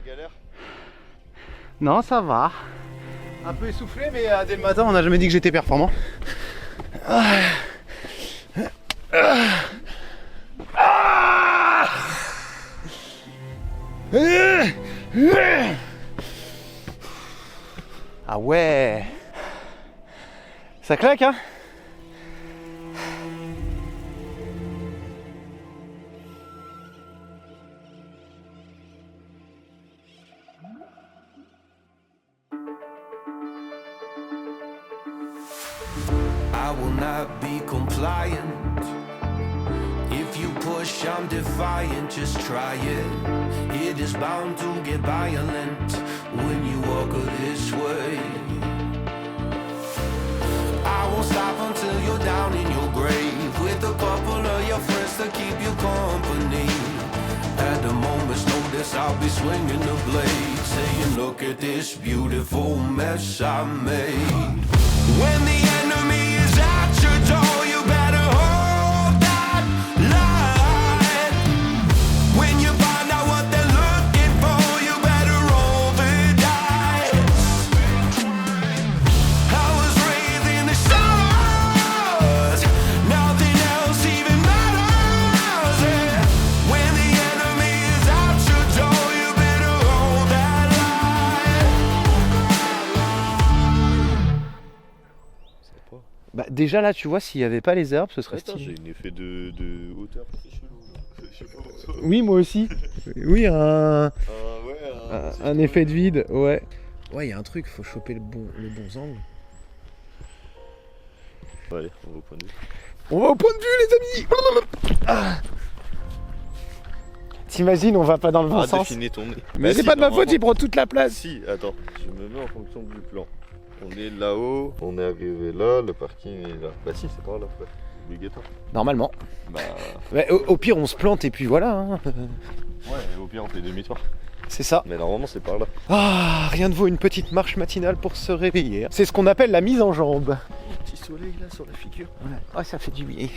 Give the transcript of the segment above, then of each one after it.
en galère? Non, ça va. Un peu essoufflé, mais dès le matin, on n'a jamais dit que j'étais performant. Ah ouais, ça claque, hein. I will not be compliant. If you push, I'm defiant, just try it. It is bound to get violent when you walk this way. I won't stop until you're down in your grave, with a couple of your friends to keep you company. At the moment's notice, I'll be swinging the blade, saying, look at this beautiful mess I made. When the enemy is at your door, you better hold that line. When you find out what they're looking for, you better roll the dice. I was raised in the stars, nothing else even matters. Yeah. When the enemy is at your door, you better hold that line. Bah déjà là, tu vois, s'il n'y avait pas les herbes, ce serait Attends, stylé. j'ai un effet de hauteur très chelou. Je sais pas pour toi. Oui, moi aussi. Oui, Ouais, un effet de vide, ouais. Ouais, il y a un truc, faut choper le bon angle. Allez, on va au point de vue. On va au point de vue, les amis. Ah. T'imagines, on va pas dans le bon Arrête de sens. filmer ton nez. Mais Bah c'est si, pas de ma faute, normalement- il prend toute la place. Si, attends, je me mets en fonction du plan. On est là-haut, on est arrivé là, le parking est là. Bah si, c'est par là, frère. Obligatoire. Normalement. Bah Ouais, au pire, on se plante et puis voilà, hein. ouais, au pire on fait demi-tour. C'est ça. Mais normalement c'est par là. Ah, rien ne vaut une petite marche matinale pour se réveiller. C'est ce qu'on appelle la mise en jambe. Petit soleil là sur la figure. Ouais. Oh, ça fait du bien.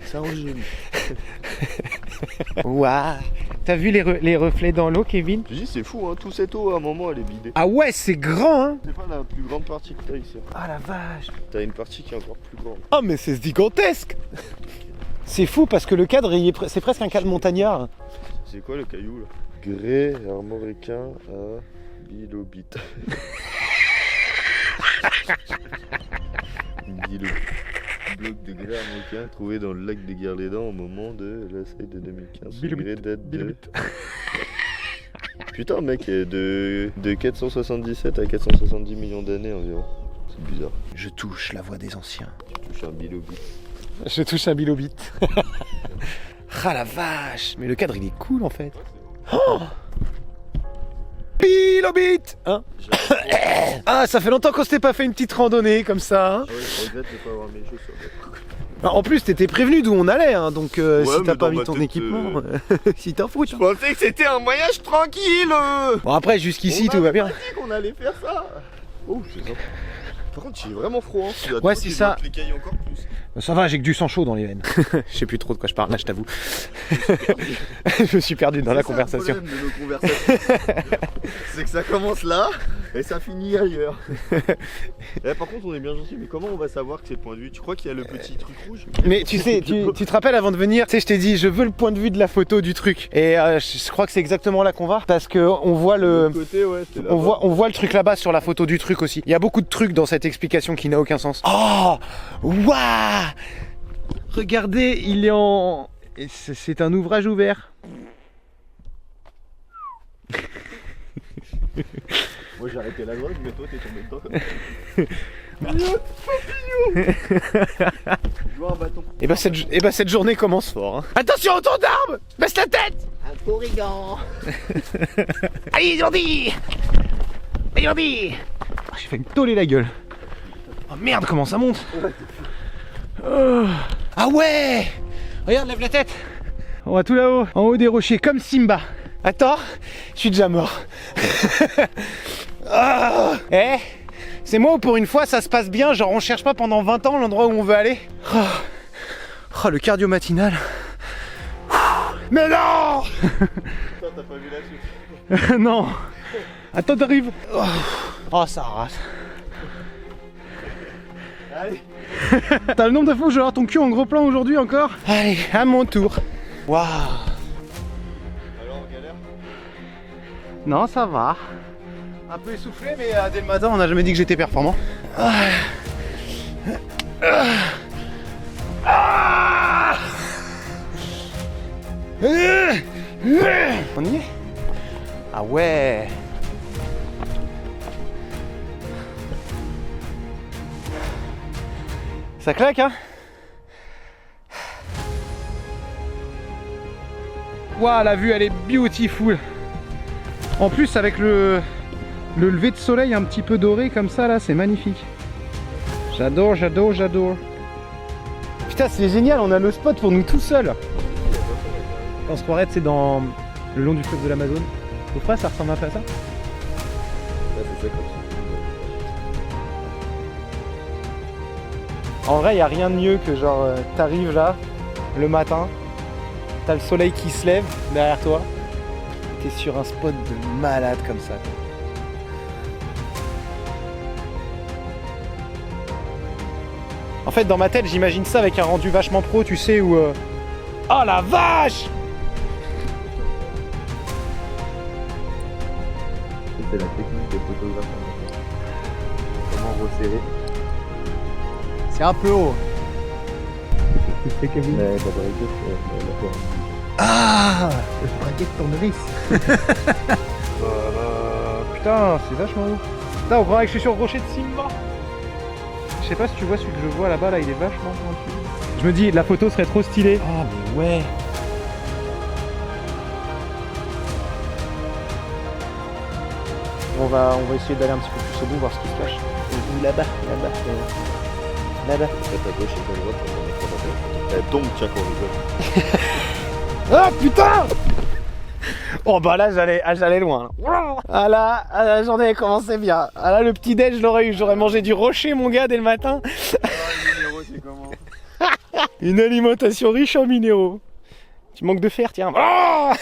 Ça enjaille. Waouh. T'as vu les reflets dans l'eau, Kevin? Je dis c'est fou hein, tout cette eau à un moment elle est vidée. Ah ouais, c'est grand, hein. C'est pas la plus grande partie que t'as ici. Ah la vache. T'as une partie qui est encore plus grande. Oh mais c'est gigantesque. C'est fou parce que le cadre, c'est presque un cadre montagnard. C'est quoi le caillou là? Grès armoricain à bilobite. Bloc de grès armoricain trouvé dans le lac des Guerres-les-Dents au moment de la saille de 2015. Ce grès date de... Putain mec, de 477 à 470 millions d'années environ. C'est bizarre. Je touche la voix des anciens. Tu touches un bilobite. Je touche un bilobite. Ah la vache. Mais le cadre il est cool en fait. Oh bilobite hein. Ah ça fait longtemps qu'on s'était pas fait une petite randonnée comme ça hein. Ouais, je regrette de pas avoir mes jeux sur le... En plus t'étais prévenu d'où on allait hein, donc si mais t'as pas dans mis ma ton tête, équipement, si t'en fous. Je pensais que c'était un voyage tranquille. Bon après jusqu'ici tout va bien. On a dit qu'on allait faire ça. Oh c'est ça. Par contre j'ai vraiment froid. Hein. Ouais c'est ça. Les cailles encore plus. Ça va, j'ai que du sang chaud dans les veines. Je sais plus trop de quoi je parle là, je t'avoue. Je me suis perdu dans la conversation. Le problème de nos conversations, c'est que ça commence là et ça finit ailleurs. Par contre, on est bien gentil, mais comment on va savoir que c'est le point de vue? Tu crois qu'il y a le petit truc rouge? Mais tu sais, tu te rappelles avant de venir, tu sais, je t'ai dit, je veux le point de vue de la photo du truc. Et je crois que c'est exactement là qu'on va, parce que on voit le, côté, ouais, on voit le truc là-bas sur la photo du truc aussi. Il y a beaucoup de trucs dans cette explication qui n'a aucun sens. Oh, waouh! Regardez, il est en... C'est un ouvrage ouvert. Moi j'ai arrêté la drogue, mais toi t'es tombé dedans. Je vois un bâton. Et bah cette journée commence fort. Hein. Attention au tour d'arbre! Baisse la tête! Un corrigan. Allez, Jordi! Allez, Jordi! Oh, j'ai fait me toller la gueule. Oh merde, comment ça monte? Oh. Ah ouais! Regarde, lève la tête! On va tout là-haut, en haut des rochers, comme Simba. Attends, je suis déjà mort. Ah. Eh, c'est moi où pour une fois ça se passe bien, genre on cherche pas pendant 20 ans l'endroit où on veut aller. Oh, le cardio matinal. Mais non. Toi, t'as pas vu la chute? Non. Attends, t'arrives. Oh, ça rase. Allez. T'as le nombre de fois où je vais avoir ton cul en gros plan aujourd'hui encore? Allez, à mon tour. Waouh. Alors, galère? Non, ça va. Un peu essoufflé, mais dès le matin, on n'a jamais dit que j'étais performant. On y est? Ah ouais. Ça claque, hein? Waouh, la vue, elle est beautiful. En plus, avec le lever de soleil un petit peu doré comme ça, là, c'est magnifique. J'adore, j'adore, j'adore. Putain, c'est génial, on a le spot pour nous tout seuls. On se croirait, c'est dans le long du fleuve de l'Amazone. Vous croyez ça ressemble un peu à ça? Là, c'est ça comme ça. En vrai, il n'y a rien de mieux que genre, t'arrives là, le matin, t'as le soleil qui se lève derrière toi, t'es sur un spot de malade comme ça. En fait, dans ma tête, j'imagine ça avec un rendu vachement pro, tu sais, où... Oh la vache! C'est la technique des photographes. Comment resserrer? C'est un peu haut. Ouais, t'as pas réussi. Ah! Le braguette tournevis. Putain, c'est vachement haut. Putain, on croirait que je suis sur le rocher de Simba. Je sais pas si tu vois celui que je vois là-bas, là, il est vachement pointu. Je me dis, la photo serait trop stylée. Ah, mais ouais. On va essayer d'aller un petit peu plus au bout, voir ce qui se cache. Là-bas, là-bas, là-bas. Peut-être à gauche et à droite, on va mettre la tête. Elle tombe, tiens, quand on rigole. Ah putain! Oh bah là j'allais loin. Ah là, la journée a commencé bien. Ah là le petit déj j'aurais mangé du rocher mon gars dès le matin. Les minéraux, c'est comment? Une alimentation riche en minéraux. Tu manques de fer tiens. Oh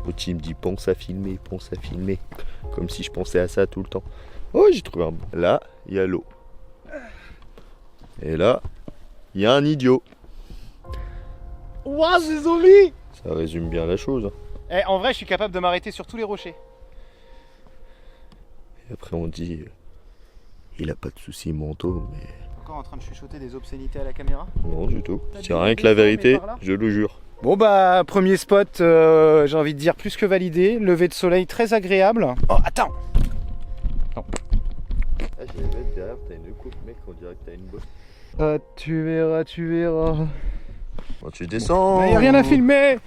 Pochi me dit pense à filmer, pense à filmer. Comme si je pensais à ça tout le temps. Oh, j'ai trouvé un bon. Là, il y a l'eau. Et là, il y a un idiot. Ouah, c'est zombie. Ça résume bien la chose. Eh, en vrai je suis capable de m'arrêter sur tous les rochers. Et après on dit, il a pas de soucis mentaux, mais... Encore en train de chuchoter des obscénités à la caméra? Non du tout. T'as C'est dit rien que la mais vérité, par là je le jure. Bon bah premier spot, j'ai envie de dire plus que validé. Lever de soleil très agréable. Oh attends. Ah, j'allais mettre derrière, t'as une coupe, mec, on dirait que t'as une bosse. Tu verras, tu verras. Bon, tu descends. Mais y a rien à filmer.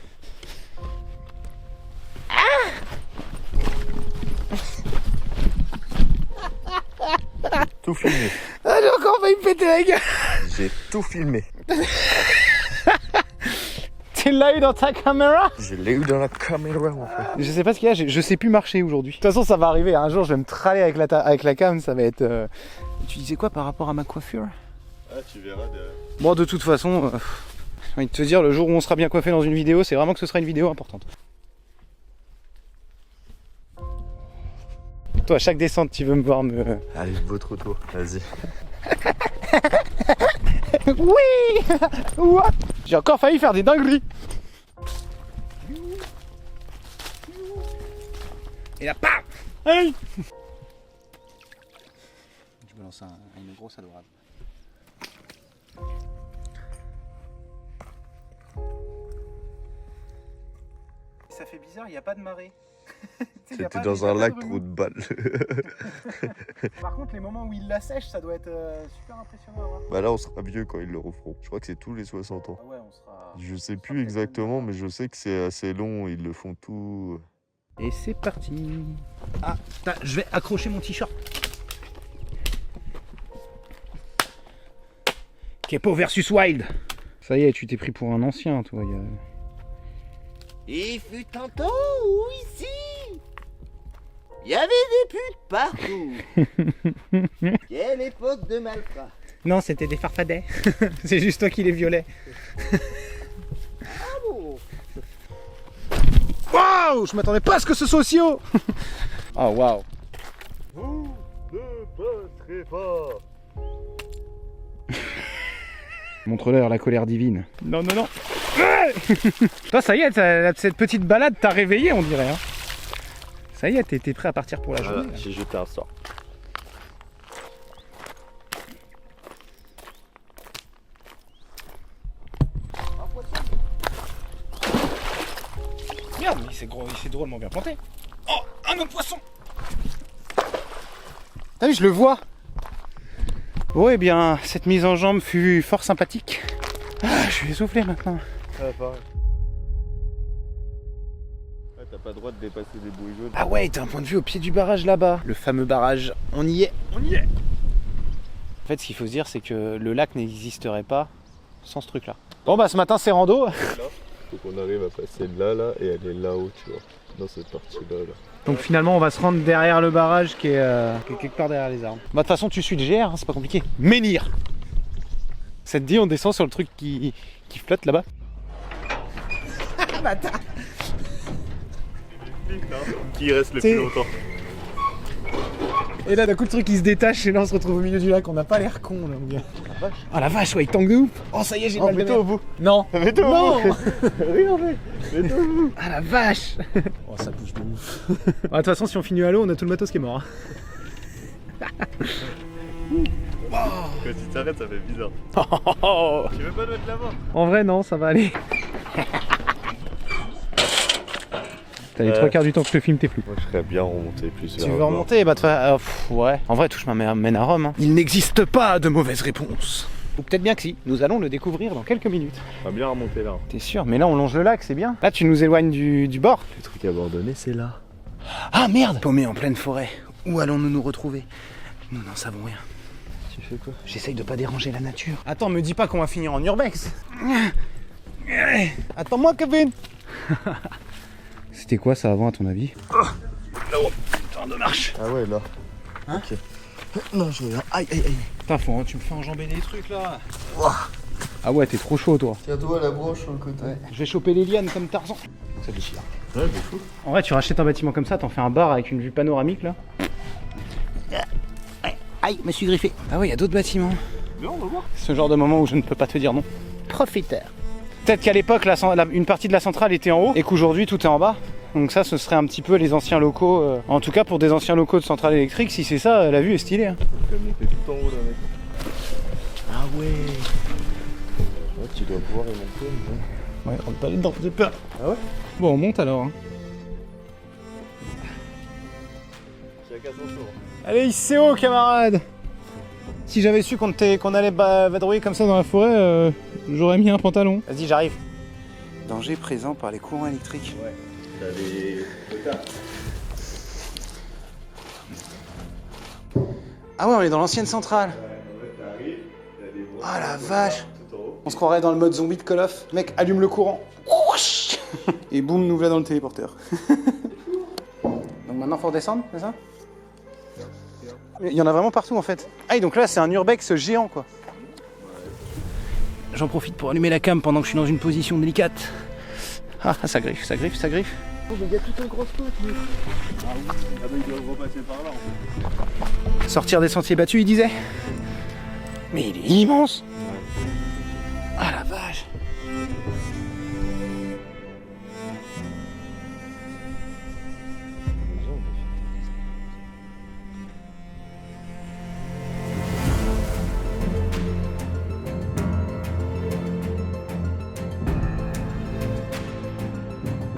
Tout filmé. Ah, j'ai encore failli me péter la gueule. J'ai tout filmé. Tu l'as eu dans ta caméra? Je l'ai eu dans la caméra en fait. Je sais pas ce qu'il y a, je sais plus marcher aujourd'hui. De toute façon ça va arriver, un jour je vais me traler avec la cam, ça va être... Tu disais quoi par rapport à ma coiffure? Ah, tu verras derrière. Bon de toute façon, j'ai envie de te dire, le jour où on sera bien coiffé dans une vidéo, c'est vraiment que ce sera une vidéo importante. Toi, à chaque descente, tu veux me voir me... Allez, votre tour, vas-y. Oui. What? J'ai encore failli faire des dingueries. Et là, bam. Hey. Je me lance une grosse adorable. Ça fait bizarre, il n'y a pas de marée. C'était dans un lac trop de balles. Par contre, les moments où il la sèche, ça doit être super impressionnant à voir. Bah là, on sera vieux quand ils le referont. Je crois que c'est tous les 60 ans. Ah ouais, on sera... Je sais plus exactement, mais je sais que c'est assez long. Ils le font tout. Et c'est parti. Ah, putain, je vais accrocher mon t-shirt. Kepo versus Wild. Ça y est, tu t'es pris pour un ancien, toi. Il fut un temps où ici, il y avait des putes partout. Quelle époque de malfrats. Non, c'était des farfadets. C'est juste toi qui les violais. Ah bon? Waouh, je m'attendais pas à ce que ce soit aussi haut. Oh waouh. Vous ne passerez pas. Montre-leur la colère divine. Non, non, non. Toi, ça y est, cette petite balade t'a réveillé, on dirait. Hein. Ça y est, t'es prêt à partir pour la journée. Voilà, j'ai jeté un sort. Merde, mais il s'est drôlement bien planté. Oh, un autre poisson. T'as vu, je le vois. Bon, eh bien, cette mise en jambe fut fort sympathique. Ah, je suis essoufflé maintenant. Ah, pareil. Ah, t'as pas le droit de dépasser des bouées jaunes. Ah ouais, t'as un point de vue au pied du barrage là-bas. Le fameux barrage, on y est. On y est. En fait, ce qu'il faut se dire, c'est que le lac n'existerait pas sans ce truc-là. Bon, bah, ce matin, c'est rando. Faut qu'on arrive à passer là, et aller là-haut, tu vois. Dans cette partie-là, là. Donc finalement on va se rendre derrière le barrage qui est quelque part derrière les arbres. Bah de toute façon tu suis le GR, hein, c'est pas compliqué. Menhir. Ça te dit on descend sur le truc qui flotte là-bas. Bâtard. Qui reste le C'est- plus longtemps. Et là d'un coup le truc il se détache et là on se retrouve au milieu du lac, on n'a pas l'air con là mon gars. Ah la vache, ouais il tangue de ouf. Oh ça y est j'ai mal de mets-toi mer. au bout. Non. Mets-toi Non. au bout. Regardez. Mets-toi au bout. Ah la vache. Oh ça bouge de ouf. De toute façon si on finit à l'eau on a tout le matos qui est mort. Hein. Quand tu t'arrêtes, ça fait bizarre. Tu veux pas te mettre là-bas? En vrai non, ça va aller. T'as les trois quarts du temps que je te filme, t'es flou. Moi, je serais bien remonté plus vers Tu le veux bord. remonter? Bah ouais. En vrai, touche m'amène à Rome. Hein. Il n'existe pas de mauvaise réponse. Ou peut-être bien que si. Nous allons le découvrir dans quelques minutes. On va bien remonter là. T'es sûr? Mais là, on longe le lac, c'est bien. Là, tu nous éloignes du bord. Le truc abandonné, c'est là. Ah merde! Paumé en pleine forêt. Où allons-nous nous retrouver? Nous n'en savons rien. Tu fais quoi? J'essaye de pas déranger la nature. Attends, me dis pas qu'on va finir en urbex. Attends-moi, Kevin. C'était quoi ça avant, à ton avis? Là-haut. Putain de marche. Ah ouais, là. Hein? Ok. Non, je regarde. Aïe, aïe, aïe. Putain, tu me fais enjamber des trucs là. Ah ouais, t'es trop chaud toi. Tiens-toi la branche sur le côté. Ouais. Je vais choper les lianes comme Tarzan. Ça déchire. Ouais, c'est fou. En vrai, tu rachètes un bâtiment comme ça, t'en fais un bar avec une vue panoramique là. Aïe, me suis griffé. Ah ouais, il y a d'autres bâtiments. Bien, on va voir. Ce genre de moment où je ne peux pas te dire non. Profiteur. Peut-être qu'à l'époque, une partie de la centrale était en haut et qu'aujourd'hui tout est en bas. Donc ça, ce serait un petit peu les anciens locaux. En tout cas, pour des anciens locaux de centrale électrique, si c'est ça, la vue est stylée. Hein. Tu vas monter tout en haut là, mec. Ah ouais. Ouais, tu dois pouvoir y monter. Mais... Ouais, rentre pas dedans, j'ai peur. Ah ouais? Bon, on monte alors. Hein. Chacun son tour. Allez, c'est haut, camarade. Si j'avais su qu'on allait vadrouiller comme ça dans la forêt, j'aurais mis un pantalon. Vas-y, j'arrive. Danger présent par les courants électriques. Ouais. T'as des... Ah ouais, on est dans l'ancienne centrale. Ah la vache. On se croirait dans le mode zombie de Call of. Mec, allume le courant. Et boum, nous voilà dans le téléporteur. Donc maintenant, faut redescendre, c'est ça? Il y en a vraiment partout en fait. Ah, et donc là, c'est un urbex géant quoi. J'en profite pour allumer la cam pendant que je suis dans une position délicate. Ah, ça griffe, ça griffe, ça griffe. Oh, mais il y a tout un gros spot, mec. Ah oui. Ah bah, il doit repasser par là, en fait. Sortir des sentiers battus, il disait. Mais il est immense. Ah la vache.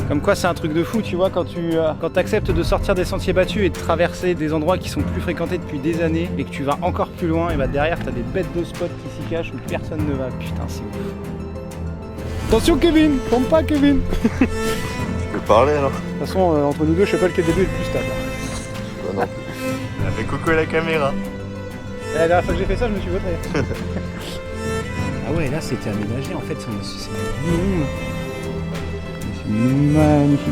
Comme quoi c'est un truc de fou, tu vois, quand tu acceptes de sortir des sentiers battus et de traverser des endroits qui sont plus fréquentés depuis des années et que tu vas encore plus loin, et bah derrière t'as des bêtes de spots qui s'y cachent où personne ne va. Putain, c'est ouf. Attention Kevin, tombe pas Kevin. Tu peux parler alors? De toute façon, entre nous deux, je sais pas lequel des deux est le plus stable. Bah non. Elle a fait coucou à la caméra. La dernière fois que j'ai fait ça, je me suis vautré. Ah ouais, là c'était aménagé en fait, c'est magnifique.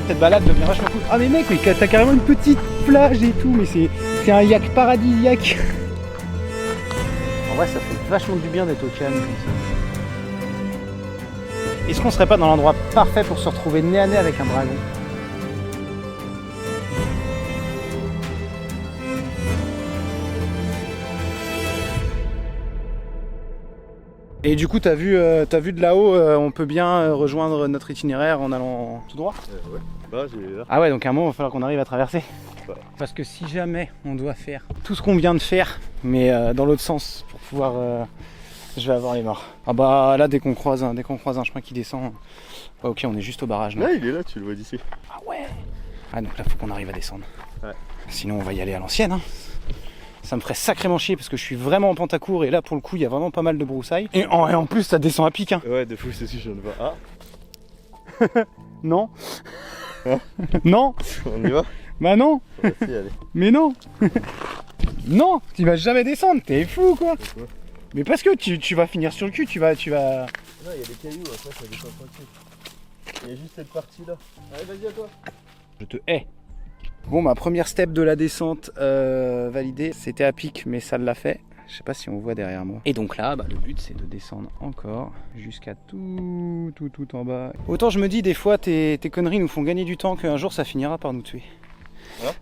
Cette balade devient vachement cool. Ah mais mec, oui, t'as carrément une petite plage et tout, mais c'est un yak paradisiaque. En vrai, ça fait vachement du bien d'être au calme comme ça. Est-ce qu'on serait pas dans l'endroit parfait pour se retrouver nez à nez avec un dragon? Et du coup, t'as vu de là-haut, on peut bien rejoindre notre itinéraire en allant tout droit. Ouais. Bah, j'ai là. Ah ouais, donc à un moment, il va falloir qu'on arrive à traverser. Ouais. Parce que si jamais on doit faire tout ce qu'on vient de faire, mais dans l'autre sens, pour pouvoir... je vais avoir les morts. Ah bah là, dès qu'on croise un chemin qui descend... Ouais, ok, on est juste au barrage. Là, Là, il est là, tu le vois d'ici. Ah ouais. Ah donc là, faut qu'on arrive à descendre. Ouais. Sinon, on va y aller à l'ancienne. Hein. Ça me ferait sacrément chier parce que je suis vraiment en pentacourt et là, pour le coup, il y a vraiment pas mal de broussailles. Et en plus, ça descend à pic. Hein. Ouais, de fou, c'est sûr, je ne vois. Ah, Non. Hein Non. on y va. Bah non. Ouais, si, allez. Mais non. Non, tu vas jamais descendre. T'es fou quoi. Pourquoi? Mais parce que tu vas finir sur le cul. Tu vas. Non, il y a des cailloux, après, ça descend tranquille. Il y a juste cette partie-là. Allez, vas-y, à toi. Je te hais. Bon, ma première step de la descente validée. C'était à pic, mais ça l'a fait. Je sais pas si on voit derrière moi. Et donc là, le but c'est de descendre encore jusqu'à tout en bas. Autant je me dis des fois tes conneries nous font gagner du temps qu'un jour ça finira par nous tuer. Bah,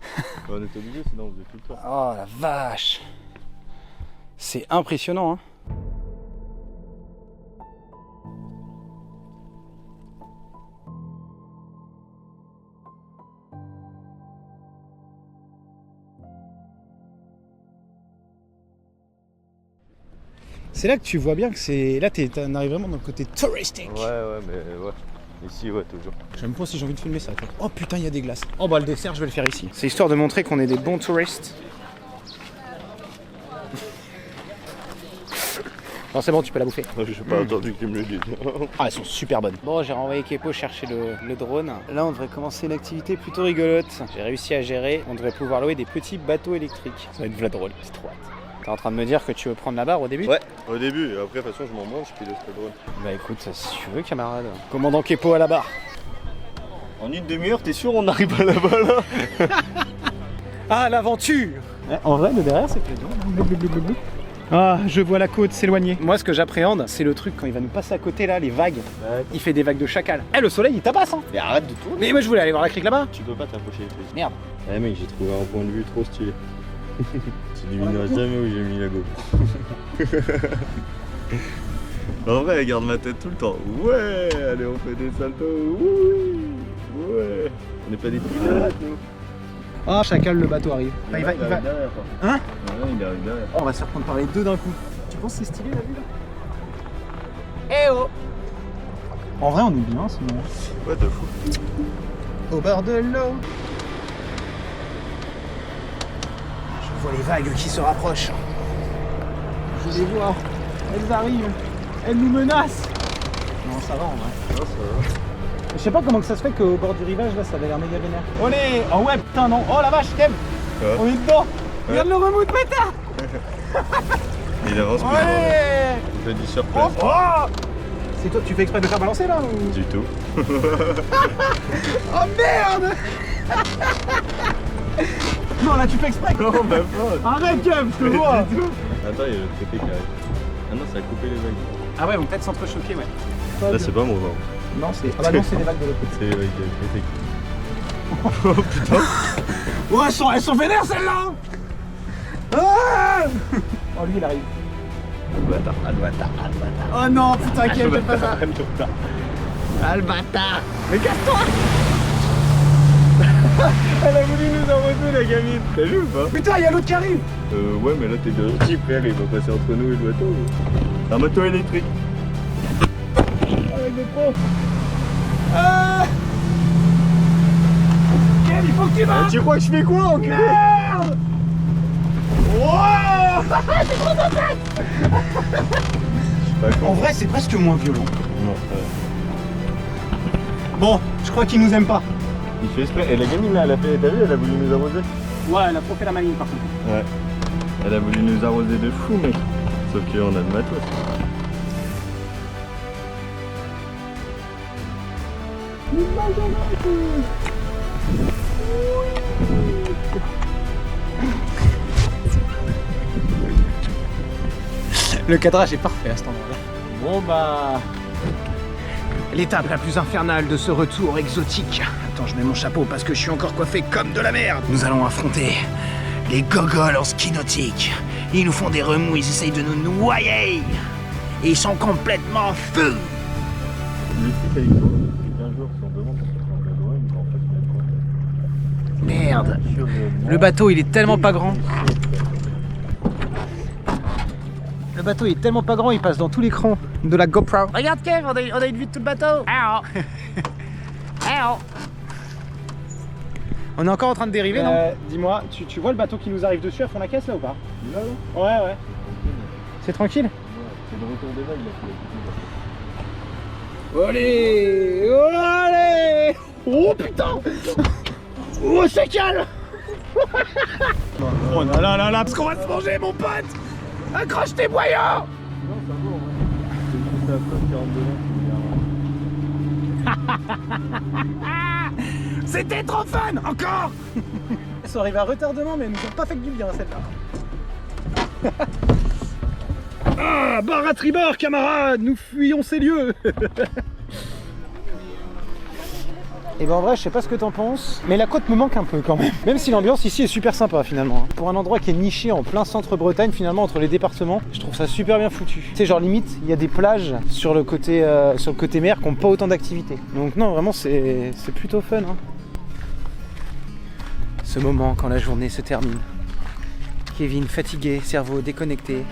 on est obligé, sinon on faisait tout le temps. Oh la vache. C'est impressionnant hein. C'est là que tu vois bien que c'est... Là, t'en arrives vraiment dans le côté touristique. Ouais, mais ouais. Ici, ouais, toujours. Je sais même pas si j'ai envie de filmer ça. Oh putain, il y a des glaces. Oh bah le dessert, je vais le faire ici. C'est histoire de montrer qu'on est des bons touristes. Non, c'est bon, tu peux la bouffer. J'ai pas entendu que tu me le dises. Ah, elles sont super bonnes. Bon, j'ai renvoyé Kepo chercher le drone. Là, on devrait commencer une activité plutôt rigolote. J'ai réussi à gérer. On devrait pouvoir louer des petits bateaux électriques. Ça va être v'là drôle. C'est trop hâte. T'es en train de me dire que tu veux prendre la barre au début? Ouais, au début, et après, de toute façon, je m'en mange, je pilote le drone. Bah écoute, si tu veux, camarade. Commandant Kepo à la barre. En une demi-heure, t'es sûr on arrive à là-bas là? Ah, l'aventure! En vrai, le derrière, c'est plaisant. Ah, je vois la côte s'éloigner. Moi, ce que j'appréhende, c'est le truc quand il va nous passer à côté là, les vagues. Ouais. Il fait des vagues de chacal. Eh, le soleil, il tabasse, hein! Mais arrête de tourner. Mais moi, je voulais aller voir la crique là-bas. Tu peux pas t'approcher des trucs. Merde. Eh mec, j'ai trouvé un point de vue trop stylé. Tu devineras jamais où j'ai mis la GoPro. En vrai, elle garde ma tête tout le temps. Ouais, allez, on fait des saltos. Oui, ouais. On n'est pas des pirates, nous. Ah, chacal, le bateau arrive. Bah, il va. derrière, quoi. Hein? Ouais, il arrive derrière. Oh, on va se faire prendre par les deux d'un coup. Tu penses que c'est stylé la vue là? Eh oh! En vrai, on est bien sinon. Ouais, de fou. Au bord de l'eau. Je vois les vagues qui se rapprochent. Je les vois. Elles arrivent. Elles nous menacent. Non, ça va en vrai. Non, ça va. Je sais pas comment que ça se fait qu'au bord du rivage là ça avait l'air méga vénère. On est. Oh ouais putain non. Oh la vache Kev. Ouais. On est dedans. Regarde le remous de pétard. Il avance plus. Ouais. Il fait du surplace. Oh, oh. C'est toi, tu fais exprès de faire balancer là ou... Du tout. Oh merde. Non là tu fais exprès. Non, même pas. Arrête Kev, je te vois. Attends, il y a le TP qui arrive. Ah non, ça a coupé les vagues. Ah ouais, on peut-être s'entrechoquer ouais. Là, c'est pas mon nom. Non, c'est. Ah bah non, c'est des vagues de l'autre côté. C'est les vagues de TP. Oh putain. Ouais, elles sont vénères celles-là. Ah. Oh lui il arrive. Oh non, putain, Kev, fais pas ça. Ah le bâtard. Mais casse-toi. Elle a voulu nous arroser la gamine. T'as vu ou pas? Putain, il y a l'autre qui arrive. Ouais, mais là t'es de petit frère, il va passer entre nous et le bateau. Un bateau électrique. Avec des pots. Kev, il faut que tu vas. Tu crois que je fais quoi, enculé? Merde. Wow. C'est trop de tête. En vrai, c'est presque moins violent. Non, Bon, je crois qu'il nous aime pas. il fait exprès. Et la gamine là, elle a fait, t'as vu, elle a voulu nous arroser. Ouais, elle a trop fait la maline par contre. Ouais. Elle a voulu nous arroser de fou, mec. Sauf qu'on a de matos. Le cadrage est parfait à cet endroit-là. Bon bah... L'étape la plus infernale de ce retour exotique. Attends, je mets mon chapeau parce que je suis encore coiffé comme de la merde. Nous allons affronter les gogoles en ski nautique. Ils nous font des remous, ils essayent de nous noyer. Et ils sont complètement fous. Le truc avec l'eau, c'est qu'un jour, si on demande si on prend de l'eau, il en fait même Merde. pas. Le bateau, il est tellement pas grand. Le bateau il est tellement pas grand, il passe dans tout l'écran de la GoPro. Regarde Kev, on a une vue de tout le bateau. On est encore en train de dériver, non? Dis-moi, tu vois le bateau qui nous arrive dessus à fond la caisse là ou pas? Là, Ouais. C'est tranquille? c'est le retour des vagues là. Allez! Oh putain! Oh c'est calme! Oh là là, parce qu'on va se manger mon pote! Accroche tes boyaux! Non, ça va, ouais. C'est juste après 42 ans, C'était trop fun! Encore! Elles sont arrivées à retardement, mais elles nous ont pas fait que du bien celle-là. Ah, barre à tribord, camarades! Nous fuyons ces lieux! Et ben en vrai, je sais pas ce que t'en penses, mais la côte me manque un peu quand même. Même si l'ambiance ici est super sympa finalement. Pour un endroit qui est niché en plein centre Bretagne, finalement entre les départements, je trouve ça super bien foutu. Tu sais, genre limite, il y a des plages sur le côté mer qui n'ont pas autant d'activité. Donc non, vraiment, c'est plutôt fun. Hein. Ce moment quand la journée se termine. Kevin fatigué, cerveau déconnecté,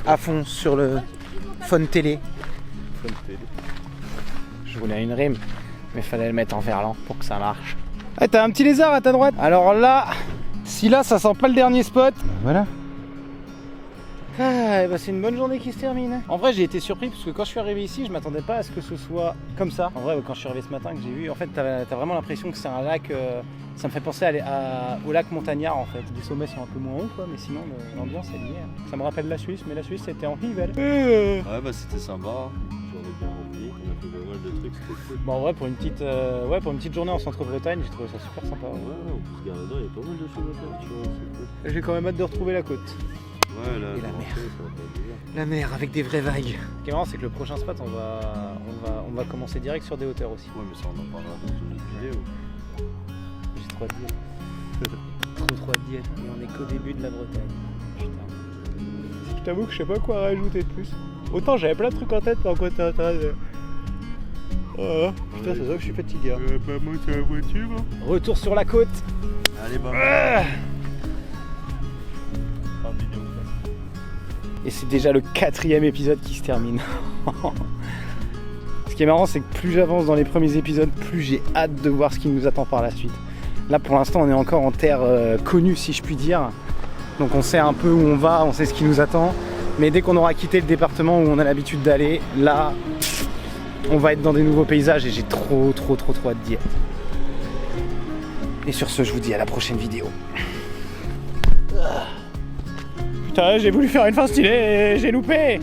à fond sur le phone télé. Je voulais une rime. Mais fallait le mettre en verlan pour que ça marche. Ah, t'as un petit lézard à ta droite. Alors là, si là ça sent pas le dernier spot, voilà. Ah, bah c'est une bonne journée qui se termine. En vrai, j'ai été surpris parce que quand je suis arrivé ici, je m'attendais pas à ce que ce soit comme ça. En vrai, quand je suis arrivé ce matin, que j'ai vu, en fait, t'as vraiment l'impression que c'est un lac. Ça me fait penser au lac Montagnard en fait. Les sommets sont un peu moins hauts, quoi, mais sinon l'ambiance elle y est. Ça me rappelle la Suisse, mais la Suisse c'était en hiver. Ouais, bah c'était sympa. Journée bien remplie. On a fait pas mal de trucs, c'était cool. Bon, en vrai, pour une petite journée en centre-Bretagne, j'ai trouvé ça super sympa. Ouais, en plus, Garada, il y a pas mal de choses à faire, tu vois, c'est cool. J'ai quand même hâte de retrouver la côte. Ouais, là, Et la mer. ça va pas être bizarre. La mer avec des vraies vagues. Ce qui est marrant, c'est que le prochain spot, on va commencer direct sur des hauteurs aussi. Ouais, mais ça, on en parlera dans une autre vidéo. J'ai trop hâte d'y être. trop hâte d'y être. Et on est qu'au début de la Bretagne. Putain. Je t'avoue que je sais pas quoi rajouter de plus. Autant j'avais plein de trucs en tête, mais en quoi t'es en train de... Oh, putain, c'est ça que je suis fatigué. Pas monter la voiture. Hein. Retour sur la côte. Allez, bah. Et c'est déjà le 4e épisode qui se termine. Ce qui est marrant, c'est que plus j'avance dans les premiers épisodes, plus j'ai hâte de voir ce qui nous attend par la suite. Là, pour l'instant, on est encore en terre connue, si je puis dire. Donc on sait un peu où on va, on sait ce qui nous attend. Mais dès qu'on aura quitté le département où on a l'habitude d'aller, là, on va être dans des nouveaux paysages et j'ai trop hâte d'y être. Et sur ce, je vous dis à la prochaine vidéo. Putain, j'ai voulu faire une fin stylée et j'ai loupé.